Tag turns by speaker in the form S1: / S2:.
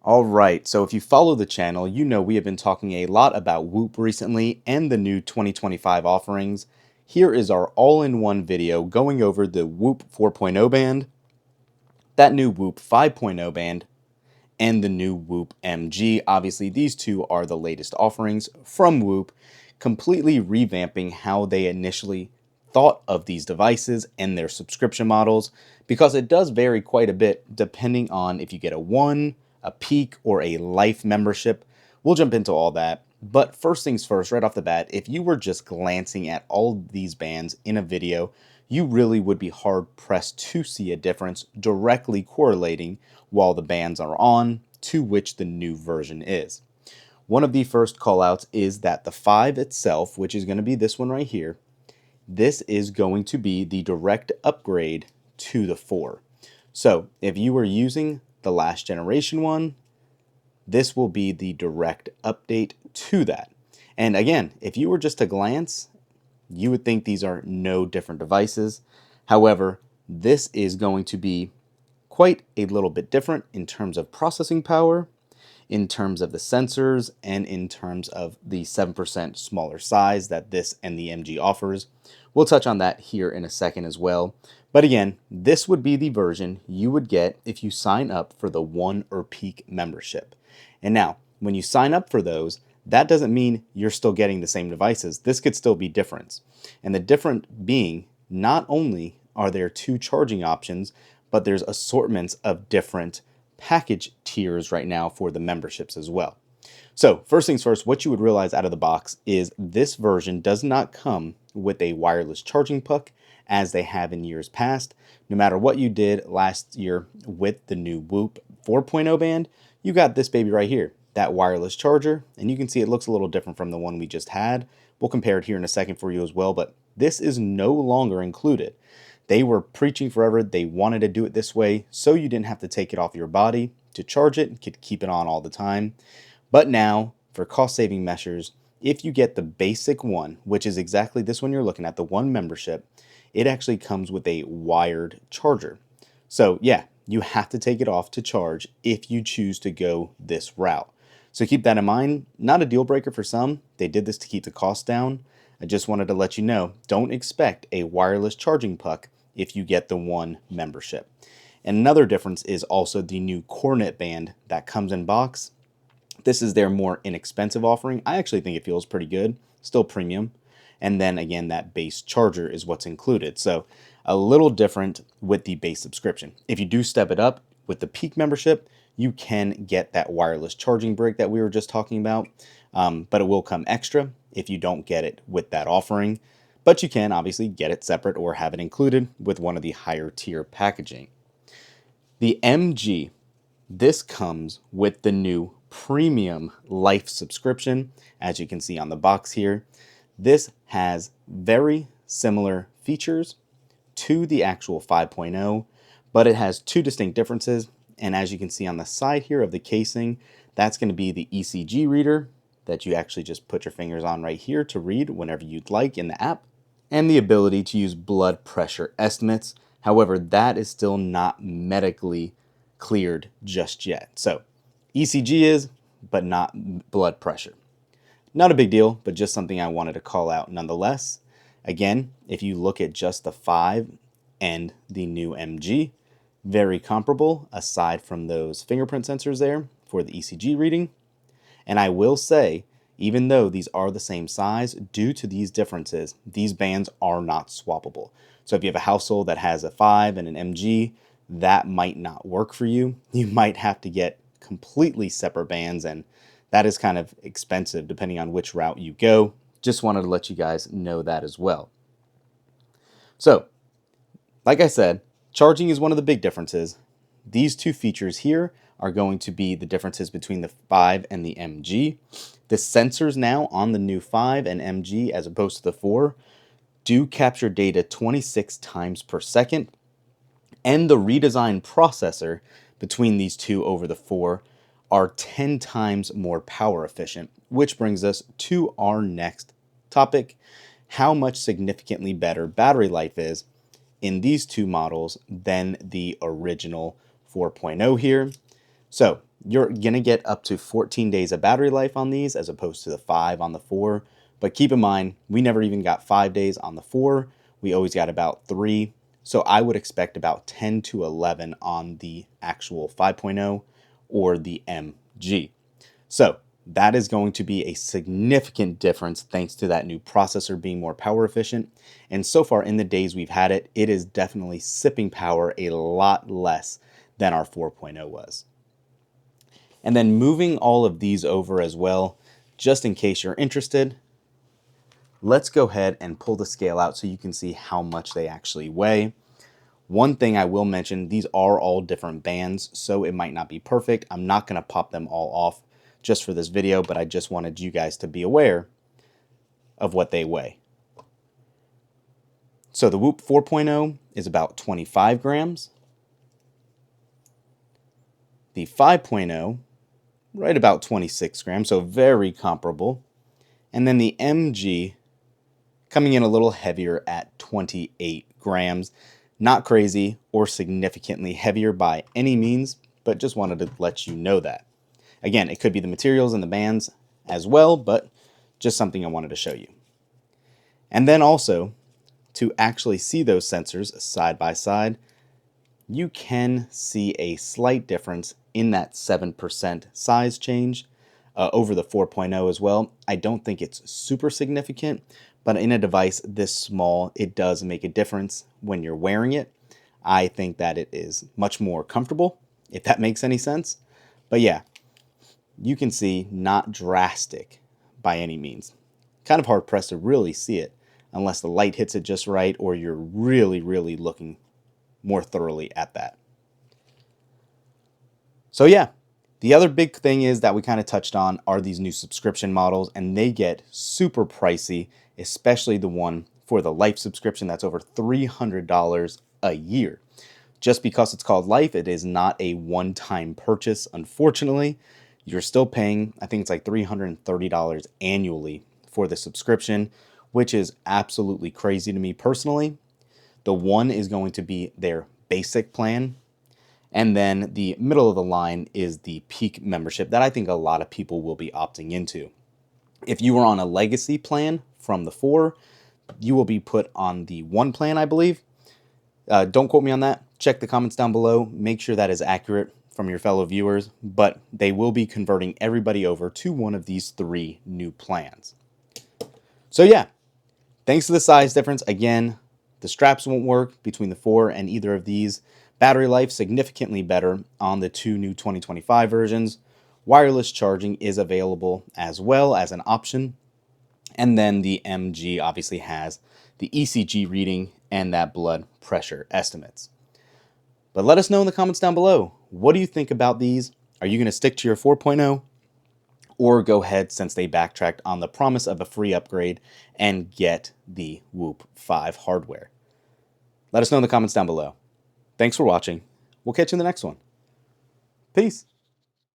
S1: All right, so if you follow the channel, you know we have been talking a lot about Whoop recently and the new 2025 offerings. Here is our all-in-one video going over the Whoop 4.0 band, that new Whoop 5.0 band, and the new Whoop MG. Obviously, these two are the latest offerings from Whoop, completely revamping how they initially thought of these devices and their subscription models, because it does vary quite a bit depending on if you get a one, a peak, or a life membership. We'll jump into all that. But first things first, right off the bat, if you were just glancing at all these bands in a video, you really would be hard pressed to see a difference directly correlating while the bands are on to which the new version is. One of the first callouts is that the 5 itself, which is going to be this one right here, this is going to be the direct upgrade to the 4. So if you were using the last generation one, this will be the direct update to that. And again, if you were just to glance, you would think these are no different devices. However, this is going to be quite a little bit different in terms of processing power, in terms of the sensors, and in terms of the 7% smaller size that this and the MG offers. We'll touch on that here in a second as well. But again, this would be the version you would get if you sign up for the one or peak membership. And now, when you sign up for those, that doesn't mean you're still getting the same devices. This could still be different. And the different being, not only are there 2 charging options, but there's assortments of different package tiers right now for the memberships as well. So first things first, what you would realize out of the box is this version does not come with a wireless charging puck as they have in years past. No matter what you did last year with the new Whoop 4.0 band, you got this baby right here, that wireless charger, and you can see it looks a little different from the one we just had. We'll compare it here in a second for you as well, but this is no longer included. They were preaching forever. They wanted to do it this way so you didn't have to take it off your body to charge it, could keep it on all the time. But now, for cost-saving measures, if you get the basic one, which is exactly this one you're looking at, the one membership, it actually comes with a wired charger. So yeah, you have to take it off to charge if you choose to go this route. So keep that in mind. Not a deal breaker for some. They did this to keep the cost down. I just wanted to let you know, don't expect a wireless charging puck if you get the one membership. And another difference is also the new Cornet band that comes in box. This is their more inexpensive offering. I actually think it feels pretty good, still premium. And then again, that base charger is what's included. So a little different with the base subscription. If you do step it up with the peak membership, you can get that wireless charging brick that we were just talking about, but it will come extra if you don't get it with that offering. But you can obviously get it separate or have it included with one of the higher tier packaging. The MG, this comes with the new premium life subscription, as you can see on the box here. This has very similar features to the actual 5.0, but it has 2 distinct differences. And as you can see on the side here of the casing, that's going to be the ECG reader that you actually just put your fingers on right here to read whenever you'd like in the app, and the ability to use blood pressure estimates. However, that is still not medically cleared just yet. So ECG is, but not blood pressure. Not a big deal, but just something I wanted to call out nonetheless. Again, if you look at just the 5 and the new MG, very comparable aside from those fingerprint sensors there for the ECG reading. And I will say, even though these are the same size, due to these differences, these bands are not swappable. So if you have a household that has a 5 and an MG, that might not work for you. You might have to get completely separate bands, and that is kind of expensive depending on which route you go. Just wanted to let you guys know that as well. So, like I said, charging is one of the big differences. These 2 features here are going to be the differences between the 5 and the MG. The sensors now on the new 5 and MG, as opposed to the 4, do capture data 26 times per second. And the redesigned processor between these 2 over the 4 are 10 times more power efficient, which brings us to our next topic, how much significantly better battery life is in these 2 models than the original 4.0 here. So You're going to get up to 14 days of battery life on these as opposed to the 5 on the 4. But keep in mind, we never even got 5 days on the 4. We always got about 3. So I would expect about 10 to 11 on the actual 5.0 or the MG. So that is going to be a significant difference thanks to that new processor being more power efficient. And so far in the days we've had it, it is definitely sipping power a lot less than our 4.0 was. And then moving all of these over as well, just in case you're interested, let's go ahead and pull the scale out so you can see how much they actually weigh. One thing I will mention, these are all different bands, so it might not be perfect. I'm not going to pop them all off just for this video, but I just wanted you guys to be aware of what they weigh. So the Whoop 4.0 is about 25 grams. The 5.0, right about 26 grams, so very comparable. And then the MG coming in a little heavier at 28 grams. Not crazy or significantly heavier by any means, but just wanted to let you know that. Again, it could be the materials and the bands as well, but just something I wanted to show you. And then also, to actually see those sensors side by side, you can see a slight difference in that 7% size change over the 4.0 as well. I don't think it's super significant, but in a device this small, it does make a difference when you're wearing it. I think that it is much more comfortable, if that makes any sense. But yeah, you can see not drastic by any means. Kind of hard pressed to really see it unless the light hits it just right or you're really, really looking more thoroughly at that. So yeah, the other big thing is that we kind of touched on are these new subscription models, and they get super pricey, especially the one for the Life subscription that's over $300 a year. Just because it's called Life, it is not a one-time purchase, unfortunately. You're still paying, I think it's like $330 annually for the subscription, which is absolutely crazy to me personally. The one is going to be their basic plan. And then the middle of the line is the peak membership that I think a lot of people will be opting into. If you are on a legacy plan from the 4, you will be put on the 1 plan, I believe. Don't quote me on that. Check the comments down below. Make sure that is accurate from your fellow viewers. But they will be converting everybody over to one of these 3 new plans. So yeah, thanks to the size difference, again, the straps won't work between the 4 and either of these. Battery life significantly better on the 2 new 2025 versions. Wireless charging is available as well as an option. And then the MG obviously has the ECG reading and that blood pressure estimates. But let us know in the comments down below. What do you think about these? Are you going to stick to your 4.0? Or go ahead, since they backtracked on the promise of a free upgrade, and get the Whoop 5 hardware? Let us know in the comments down below. Thanks for watching. We'll catch you in the next one. Peace.